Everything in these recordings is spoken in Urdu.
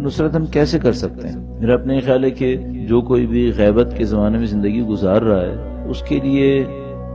نصرت ہم کیسے کر سکتے ہیں؟ میرا اپنے خیال ہے کہ جو کوئی بھی غیبت کے زمانے میں زندگی گزار رہا ہے اس کے لیے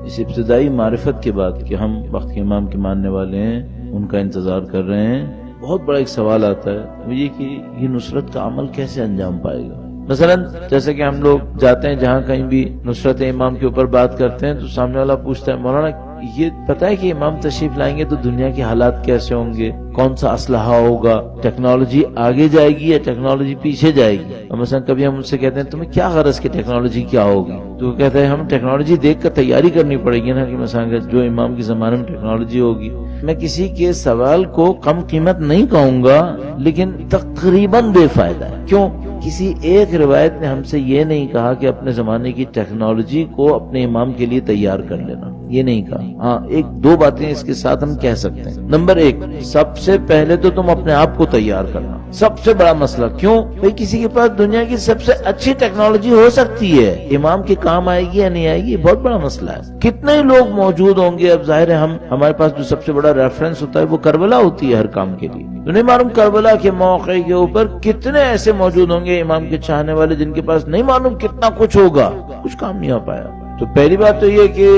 اس ابتدائی معرفت کے بعد کہ ہم وقت کے امام کے ماننے والے ہیں، ان کا انتظار کر رہے ہیں، بہت بڑا ایک سوال آتا ہے وہ یہ کہ یہ نصرت کا عمل کیسے انجام پائے گا۔ مثلا جیسے کہ ہم لوگ جاتے ہیں جہاں کہیں بھی نصرت امام کے اوپر بات کرتے ہیں تو سامنے والا پوچھتا ہے مولانا یہ پتہ ہے کہ امام تشریف لائیں گے تو دنیا کے حالات کیسے ہوں گے، کون سا اسلحہ ہوگا، ٹیکنالوجی آگے جائے گی یا ٹیکنالوجی پیچھے جائے گی؟ اور مثلا کبھی ہم ان سے کہتے ہیں تمہیں کیا غرض کہ ٹیکنالوجی کیا ہوگی، تو وہ کہتا ہے ہم ٹیکنالوجی دیکھ کر تیاری کرنی پڑے گی نا کہ مثلا جو امام کے زمانے میں ٹیکنالوجی ہوگی۔ میں کسی کے سوال کو کم قیمت نہیں کہوں گا لیکن تقریباً بے فائدہ ہے۔ کیوں؟ کسی ایک روایت نے ہم سے یہ نہیں کہا کہ اپنے زمانے کی ٹیکنالوجی کو اپنے امام کے لیے تیار کر لینا، یہ نہیں کہا۔ ہاں ایک دو باتیں اس کے ساتھ ہم کہہ سکتے ہیں۔ نمبر ایک، سب سے پہلے تو تم اپنے آپ کو تیار کرنا، سب سے بڑا مسئلہ۔ کیوں؟ بھئی کسی کے پاس دنیا کی سب سے اچھی ٹیکنالوجی ہو سکتی ہے، امام کے کام آئے گی یا نہیں آئے گی، یہ بہت بڑا مسئلہ ہے۔ کتنے لوگ موجود ہوں گے، اب ظاہر ہے ہمارے پاس جو سب سے بڑا ریفرنس ہوتا ہے وہ کربلا ہوتی ہے ہر کام کے لیے۔ تو نہیں معلوم کربلا کے موقع کے اوپر کتنے ایسے موجود ہوں گے امام کے چاہنے والے جن کے پاس نہیں معلوم کتنا کچھ ہوگا، کچھ کام نہیں ہو پایا۔ تو پہلی بات تو یہ کہ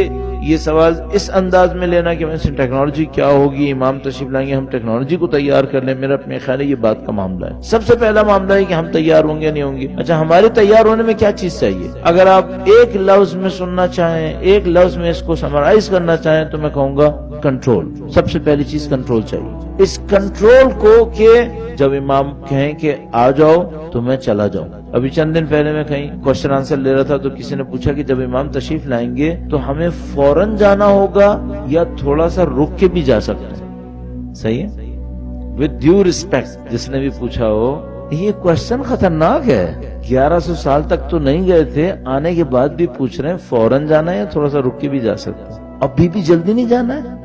یہ سوال اس انداز میں لینا کہ ویسے ٹیکنالوجی کیا ہوگی، امام تشریف لائیں گے ہم ٹیکنالوجی کو تیار کر لیں، میرا اپنے خیال ہے یہ بات کا معاملہ ہے۔ سب سے پہلا معاملہ ہے کہ ہم تیار ہوں گے نہیں ہوں گے۔ اچھا ہمارے تیار ہونے میں کیا چیز چاہیے؟ اگر آپ ایک لفظ میں سننا چاہیں، ایک لفظ میں اس کو سمرائز کرنا چاہیں تو میں کہوں گا کنٹرول۔ سب سے پہلی چیز کنٹرول چاہیے۔ اس کنٹرول کو کہ جب امام کہیں کہ آ جاؤ تو میں چلا جاؤں۔ ابھی چند دن پہلے میں کہیں کوشچن آنسر لے رہا تھا تو کسی نے پوچھا کہ جب امام تشریف لائیں گے تو ہمیں فوراً جانا ہوگا یا تھوڑا سا رک کے بھی جا سکتے ہیں؟ صحیح ہے، with due respect جس نے بھی پوچھا ہو، یہ کوشچن خطرناک ہے۔ 1100 سال تک تو نہیں گئے تھے، آنے کے بعد بھی پوچھ رہے ہیں فوراً جانا ہے یا تھوڑا سا رک کے بھی جا سکتے ہیں؟ ابھی بھی جلدی نہیں جانا ہے؟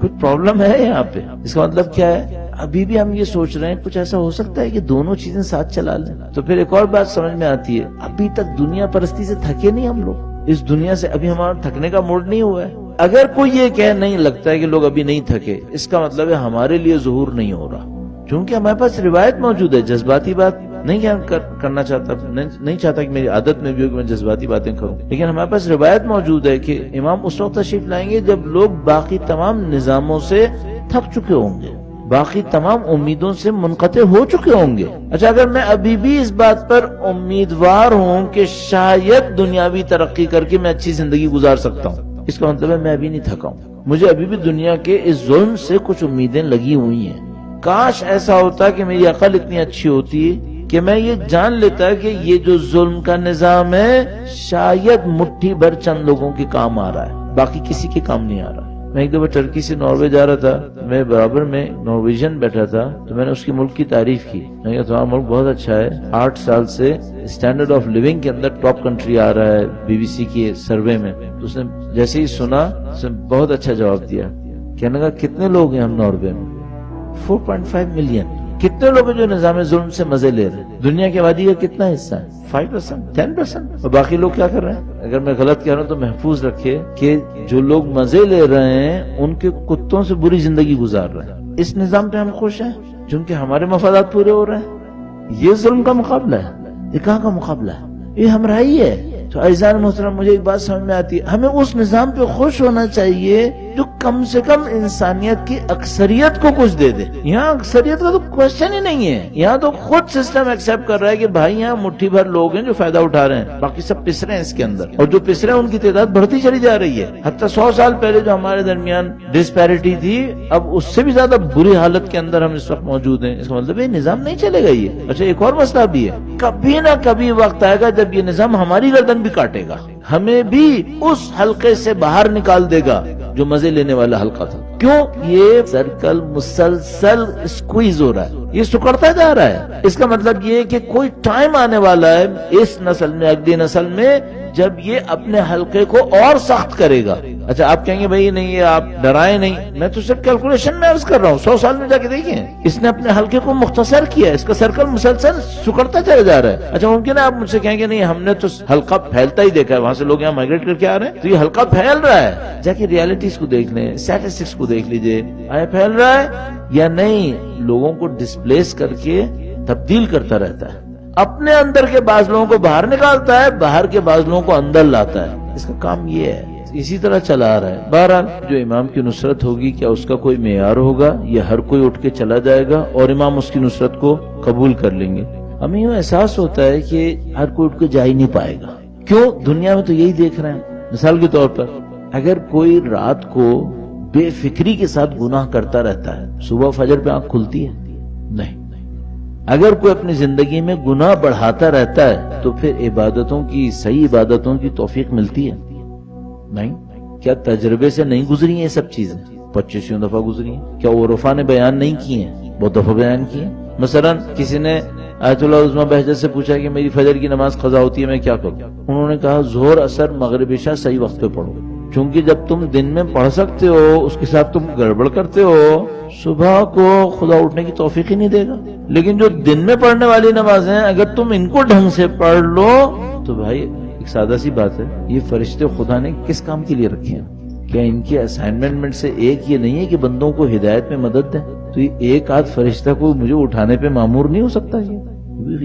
کچھ پرابلم ہے یہاں پہ؟ اس کا مطلب کیا ہے؟ ابھی بھی ہم یہ سوچ رہے ہیں کچھ ایسا ہو سکتا ہے کہ دونوں چیزیں ساتھ چلا لیں۔ تو پھر ایک اور بات سمجھ میں آتی ہے، ابھی تک دنیا پرستی سے تھکے نہیں ہم لوگ، اس دنیا سے ابھی ہمارا تھکنے کا موڈ نہیں ہوا ہے۔ اگر کوئی یہ کہہ نہیں لگتا ہے کہ لوگ ابھی نہیں تھکے، اس کا مطلب ہے ہمارے لیے ظہور نہیں ہو رہا، کیونکہ ہمارے پاس روایت موجود ہے۔ جذباتی بات نہیں کرنا چاہتا، نہیں چاہتا کہ میری عادت میں بھی ہو کہ میں جذباتی باتیں کروں، لیکن ہمارے پاس روایت موجود ہے کہ امام اس وقت تشریف لائیں گے جب لوگ باقی تمام نظاموں سے تھک چکے ہوں گے، باقی تمام امیدوں سے منقطع ہو چکے ہوں گے۔ اچھا اگر میں ابھی بھی اس بات پر امیدوار ہوں کہ شاید دنیاوی ترقی کر کے میں اچھی زندگی گزار سکتا ہوں، اس کا مطلب ہے میں ابھی نہیں تھکا ہوں، مجھے ابھی بھی دنیا کے اس ظلم سے کچھ امیدیں لگی ہوئی ہیں۔ کاش ایسا ہوتا کہ میری عقل اتنی اچھی ہوتی کہ میں یہ جان لیتا کہ یہ جو ظلم کا نظام ہے شاید مٹھی بھر چند لوگوں کے کام آ رہا ہے، باقی کسی کے کام نہیں آ رہا۔ میں ایک دفعہ ٹرکی سے ناروے جا رہا تھا، میں برابر میں نارویجن بیٹھا تھا تو میں نے اس کے ملک کی تعریف کی، میں نے کہا تمہارا ملک بہت اچھا ہے، 8 سال سے اسٹینڈرڈ آف لیونگ کے اندر ٹاپ کنٹری آ رہا ہے BBC کے سروے میں۔ تو اس نے جیسے ہی سنا اس نے بہت اچھا جواب دیا، کہنے لگا کتنے لوگ ہیں ہم ناروے میں؟ 4.5 ملین۔ کتنے لوگ ہیں جو نظام ظلم سے مزے لے رہے ہیں؟ دنیا کی آبادی کا کتنا حصہ ہے؟ 5%، 10%۔ اور باقی لوگ کیا کر رہے ہیں؟ اگر میں غلط کہہ رہا ہوں تو محفوظ رکھے کہ جو لوگ مزے لے رہے ہیں ان کے کتوں سے بری زندگی گزار رہے ہیں۔ اس نظام پہ ہم خوش ہیں چونکہ ہمارے مفادات پورے ہو رہے ہیں۔ یہ ظلم کا مقابلہ ہے، یہ کہاں کا مقابلہ ہے؟ یہ ہمراہی ہے۔ تو عزیزان محترم مجھے ایک بات سمجھ میں آتی ہے، ہمیں اس نظام پہ خوش ہونا چاہیے جو کم سے کم انسانیت کی اکثریت کو کچھ دے دے۔ یہاں اکثریت کا تو کوشچن ہی نہیں ہے، یہاں تو خود سسٹم ایکسپٹ کر رہا ہے کہ بھائی یہاں مٹھی بھر لوگ ہیں جو فائدہ اٹھا رہے ہیں، باقی سب پس رہے ہیں اس کے اندر، اور جو پس رہے ہیں ان کی تعداد بڑھتی چلی جا رہی ہے۔ حتیٰ 100 سال پہلے جو ہمارے درمیان ڈسپیرٹی تھی اب اس سے بھی زیادہ بری حالت کے اندر ہم اس وقت موجود ہیں۔ اس کا مطلب یہ نظام نہیں چلے گا یہ۔ اچھا ایک اور مسئلہ بھی ہے، کبھی نہ کبھی وقت آئے گا جب یہ نظام ہماری گردن بھی کاٹے گا، ہمیں بھی اس حلقے سے باہر نکال دے گا جو مزے لینے والا حلقہ تھا۔ کیوں؟ یہ سرکل مسلسل اسکویز ہو رہا ہے، یہ سکڑتا جا رہا ہے۔ اس کا مطلب یہ کہ کوئی ٹائم آنے والا ہے اس نسل میں، اگلی نسل میں، جب یہ اپنے حلقے کو اور سخت کرے گا۔ اچھا آپ کہیں گے بھائی نہیں یہ آپ ڈرائیں نہیں، میں تو صرف کیلکولیشن میں عرض کر رہا ہوں، 100 سال میں جا کے دیکھیں اس نے اپنے حلقے کو مختصر کیا ہے، اس کا سرکل مسلسل سکڑتا چلا جا رہا ہے۔ اچھا ممکن ہے آپ مجھ سے کہیں گے نہیں ہم نے تو حلقہ پھیلتا ہی دیکھا ہے، وہاں سے لوگ یہاں مائگریٹ کر کے آ رہے ہیں تو یہ حلقہ پھیل رہا ہے۔ جا کے ریالٹیز کو دیکھ لیں، اسٹیٹسٹکس کو دیکھ لیجئے، آیا پھیل رہا ہے یا نہیں؟ لوگوں کو ڈسپلیس کر کے تبدیل کرتا رہتا ہے، اپنے اندر کے بعض لوگوں کو باہر نکالتا ہے، باہر کے بعض لوگوں کو اندر لاتا ہے. اس کا کام یہ ہے، اسی طرح چلا آ رہا ہے. بہرحال جو امام کی نصرت ہوگی، کیا اس کا کوئی معیار ہوگا یا ہر کوئی اٹھ کے چلا جائے گا اور امام اس کی نصرت کو قبول کر لیں گے؟ ہمیں یہ احساس ہوتا ہے کہ ہر کوئی اٹھ کے جا ہی نہیں پائے گا. کیوں؟ دنیا میں تو یہی دیکھ رہے ہیں. مثال کے طور پر اگر کوئی رات کو بے فکری کے ساتھ گناہ کرتا رہتا ہے، صبح فجر پہ آنکھ کھلتی ہے؟ نہیں. اگر کوئی اپنی زندگی میں گناہ بڑھاتا رہتا ہے تو پھر عبادتوں کی، صحیح عبادتوں کی توفیق ملتی ہے؟ نہیں. کیا تجربے سے نہیں گزری ہیں یہ سب چیزیں؟ 25 دفعہ گزری ہیں. کیا عرفا نے بیان نہیں کی ہیں؟ بہت دفعہ بیان کی ہیں. مثلا کسی نے آیت اللہ عظمیٰ بہجت سے پوچھا کہ میری فجر کی نماز قضا ہوتی ہے، میں کیا کروں؟ انہوں نے کہا ظہر، عصر، مغرب، عشاء صحیح وقت پہ پڑھو. چونکہ جب تم دن میں پڑھ سکتے ہو، اس کے ساتھ تم گڑبڑ کرتے ہو، صبح کو خدا اٹھنے کی توفیق ہی نہیں دے گا. لیکن جو دن میں پڑھنے والی نمازیں اگر تم ان کو ڈھنگ سے پڑھ لو تو بھائی ایک سادہ سی بات ہے، یہ فرشتے خدا نے کس کام کے لیے رکھے ہیں؟ کیا ان کی اسائنمنٹ میں سے ایک یہ نہیں ہے کہ بندوں کو ہدایت میں مدد دیں؟ تو یہ ایک آدھ فرشتہ کو مجھے اٹھانے پہ مامور نہیں ہو سکتا؟ یہ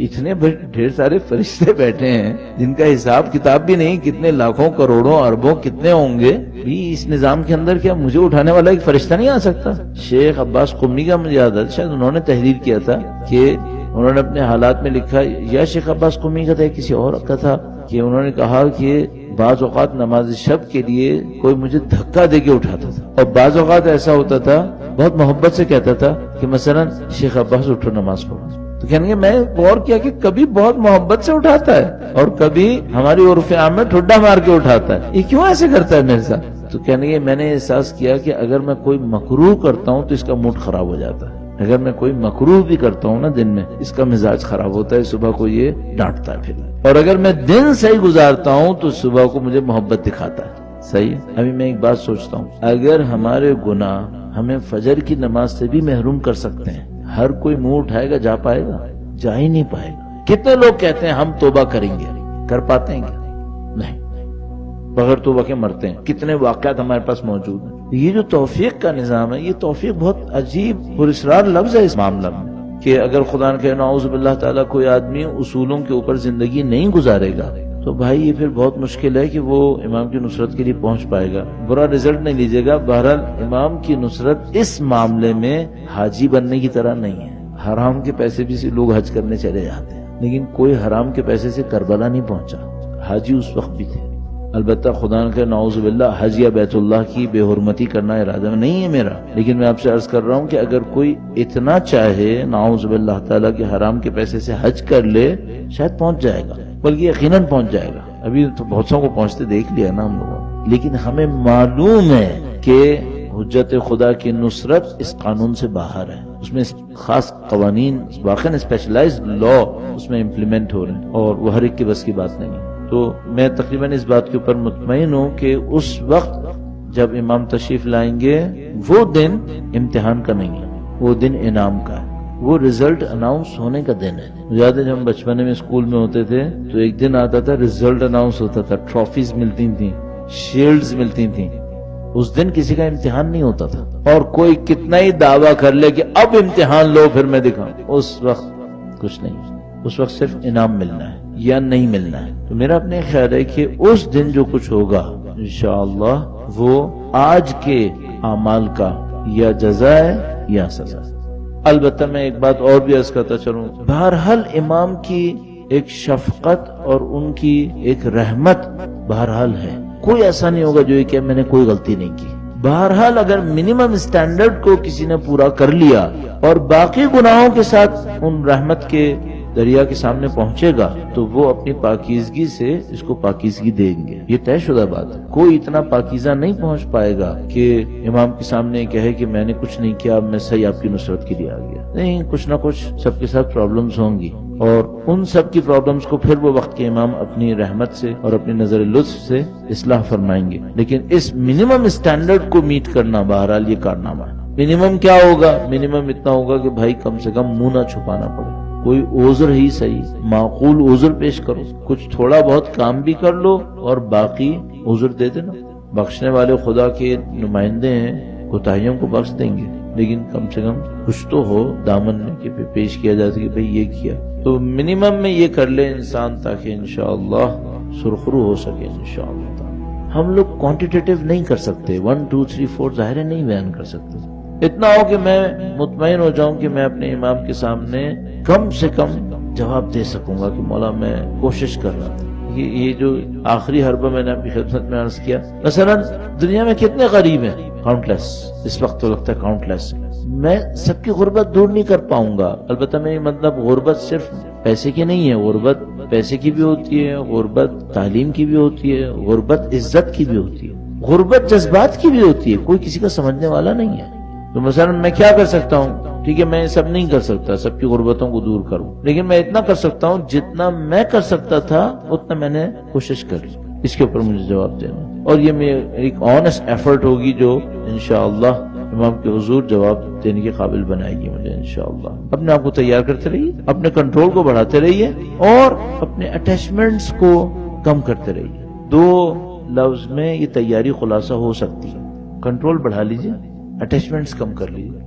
اتنے ڈھیر سارے فرشتے بیٹھے ہیں جن کا حساب کتاب بھی نہیں، کتنے لاکھوں کروڑوں اربوں کتنے ہوں گے بھی اس نظام کے اندر، کیا مجھے اٹھانے والا ایک فرشتہ نہیں آ سکتا؟ شیخ عباس قمی کا مجھے یاد ہے، شاید انہوں نے تحریر کیا تھا کہ انہوں نے اپنے حالات میں لکھا، یا شیخ عباس قمی کا تھا یا کسی اور کا تھا، کہ انہوں نے کہا کہ بعض اوقات نماز شب کے لیے کوئی مجھے دھکا دے کے اٹھاتا تھا، اور بعض اوقات ایسا ہوتا تھا بہت محبت سے کہتا تھا کہ مثلا شیخ عباس اٹھو نماز پڑھو. تو کہنے میں غور کیا کہ کبھی بہت محبت سے اٹھاتا ہے اور کبھی ہماری عرف عام میں ٹھڈا مار کے اٹھاتا ہے. یہ کیوں ایسے کرتا ہے میرے ساتھ؟ تو کہنے میں نے احساس کیا کہ اگر میں کوئی مکروہ کرتا ہوں تو اس کا موڈ خراب ہو جاتا ہے. اگر میں کوئی مکروہ بھی کرتا ہوں نا دن میں، اس کا مزاج خراب ہوتا ہے، صبح کو یہ ڈانٹتا ہے. پھر اور اگر میں دن صحیح گزارتا ہوں تو صبح کو مجھے محبت دکھاتا ہے. صحیح ہے. ابھی میں ایک بات سوچتا ہوں، اگر ہمارے گناہ ہمیں فجر کی نماز سے بھی محروم کر سکتے ہیں، ہر کوئی منہ اٹھائے گا، جا پائے گا؟ جا ہی نہیں پائے گا. کتنے لوگ کہتے ہیں ہم توبہ کریں گے، کر پاتے ہیں کیا؟ نہیں. بغیر توبہ کے مرتے ہیں. کتنے واقعات ہمارے پاس موجود ہیں. یہ جو توفیق کا نظام ہے، یہ توفیق بہت عجیب پراسرار لفظ ہے اس معاملہ میں، کہ اگر خدا نے کہے نعوذ باللہ تعالیٰ کوئی آدمی اصولوں کے اوپر زندگی نہیں گزارے گا تو بھائی یہ پھر بہت مشکل ہے کہ وہ امام کی نصرت کے لیے پہنچ پائے گا. برا رزلٹ نہیں لیجیے گا. بہرحال امام کی نصرت اس معاملے میں حاجی بننے کی طرح نہیں ہے. حرام کے پیسے بھی سے لوگ حج کرنے چلے جاتے ہیں، لیکن کوئی حرام کے پیسے سے کربلا نہیں پہنچا. حاجی اس وقت بھی تھے. البتہ خدا نے کہا نعوذ باللہ حج یا بیت اللہ کی بے حرمتی کرنا ارادہ میں نہیں ہے میرا، لیکن میں آپ سے عرض کر رہا ہوں کہ اگر کوئی اتنا چاہے نعوذ باللہ تعالیٰ کے حرام کے پیسے سے حج کر لے، شاید پہنچ جائے گا، بلکہ یقیناً پہنچ جائے گا. ابھی تو بہت سو کو پہنچتے دیکھ لیا نا ہم لوگوں. لیکن ہمیں معلوم ہے کہ حجت خدا کی نصرت اس قانون سے باہر ہے. اس میں خاص قوانین، واقعاً اسپیشلائزڈ لا اس میں امپلیمنٹ ہو رہے ہیں، اور وہ ہر ایک کی بس کی بات نہیں. تو میں تقریباً اس بات کے اوپر مطمئن ہوں کہ اس وقت جب امام تشریف لائیں گے وہ دن امتحان کا نہیں ہے، وہ دن انعام کا ہے، وہ رزلٹ اناؤنس ہونے کا دن ہے. یاد ہے جب ہم بچپنے میں اسکول میں ہوتے تھے تو ایک دن آتا تھا رزلٹ اناؤنس ہوتا تھا، ٹرافیز ملتی تھیں، شیلڈز ملتی تھیں. اس دن کسی کا امتحان نہیں ہوتا تھا، اور کوئی کتنا ہی دعویٰ کر لے کہ اب امتحان لو پھر میں دکھاؤں، اس وقت کچھ نہیں. اس وقت صرف انعام ملنا ہے یا نہیں ملنا ہے. تو میرا اپنے خیال ہے کہ اس دن جو کچھ ہوگا انشاءاللہ وہ آج کے اعمال کا یا جزا ہے یا سزا. البتہ میں ایک بات اور بھی عرض کرتا چلوں، بہرحال امام کی ایک شفقت اور ان کی ایک رحمت بہرحال ہے. کوئی ایسا نہیں ہوگا جو یہ کہ میں نے کوئی غلطی نہیں کی. بہرحال اگر منیمم اسٹینڈرڈ کو کسی نے پورا کر لیا اور باقی گناہوں کے ساتھ ان رحمت کے دریا کے سامنے پہنچے گا تو وہ اپنی پاکیزگی سے اس کو پاکیزگی دیں گے. یہ طے شدہ بات ہے. کوئی اتنا پاکیزہ نہیں پہنچ پائے گا کہ امام کے سامنے کہے کہ میں نے کچھ نہیں کیا، میں صحیح آپ کی نصرت کے لیے آ گیا. نہیں، کچھ نہ کچھ سب کے ساتھ پرابلمز ہوں گی، اور ان سب کی پرابلمز کو پھر وہ وقت کے امام اپنی رحمت سے اور اپنی نظر لطف سے اصلاح فرمائیں گے. لیکن اس منیمم اسٹینڈرڈ کو میٹ کرنا بہرحال یہ کارنامہ ہے. منیمم کیا ہوگا؟ منیمم اتنا ہوگا کہ بھائی کم سے کم منہ نہ چھپانا پڑے. کوئی عذر ہی صحیح، معقول عذر پیش کرو. کچھ تھوڑا بہت کام بھی کر لو اور باقی عذر دے دینا. بخشنے والے خدا کے نمائندے ہیں، کوتاہیوں کو بخش دیں گے. لیکن کم سے کم کچھ تو ہو دامن میں کہ پیش کیا جا سکے بھئی یہ کیا. تو منیمم میں یہ کر لے انسان تاکہ انشاءاللہ سرخرو ہو سکے انشاءاللہ تعالی. ہم لوگ کوانٹیٹیو نہیں کر سکتے، 1 2 3 4 ظاہر ہے نہیں بیان کر سکتے. اتنا ہو کہ میں مطمئن ہو جاؤں کہ میں اپنے امام کے سامنے کم سے کم جواب دے سکوں گا کہ مولا میں کوشش کر رہا تھا. یہ جو آخری حربہ میں نے آپ کی خدمت میں عرض کیا، مثلا دنیا میں کتنے غریب ہیں، کاؤنٹ لیس. اس وقت تو لگتا ہے کاؤنٹ لیس. میں سب کی غربت دور نہیں کر پاؤں گا. البتہ میں مطلب غربت صرف پیسے کی نہیں ہے، غربت پیسے کی بھی ہوتی ہے، غربت تعلیم کی بھی ہوتی ہے، غربت عزت کی بھی ہوتی ہے، غربت جذبات کی بھی ہوتی ہے. کوئی کسی کا سمجھنے والا نہیں ہے. تو مثلا میں کیا کر سکتا ہوں؟ ٹھیک ہے میں سب نہیں کر سکتا، سب کی غربتوں کو دور کروں، لیکن میں اتنا کر سکتا ہوں جتنا میں کر سکتا تھا اتنا میں نے کوشش کری. اس کے اوپر مجھے جواب دینا، اور یہ میری ایک آنیسٹ ایفرٹ ہوگی جو انشاءاللہ امام کے حضور جواب دینے کے قابل بنائے گی مجھے انشاءاللہ. اپنے آپ کو تیار کرتے رہیے، اپنے کنٹرول کو بڑھاتے رہیے، اور اپنے اٹیچمنٹس کو کم کرتے رہیے. 2 لفظ میں یہ تیاری خلاصہ ہو سکتی ہے. کنٹرول بڑھا لیجئے، اٹیچمنٹس کم کر لیجئے.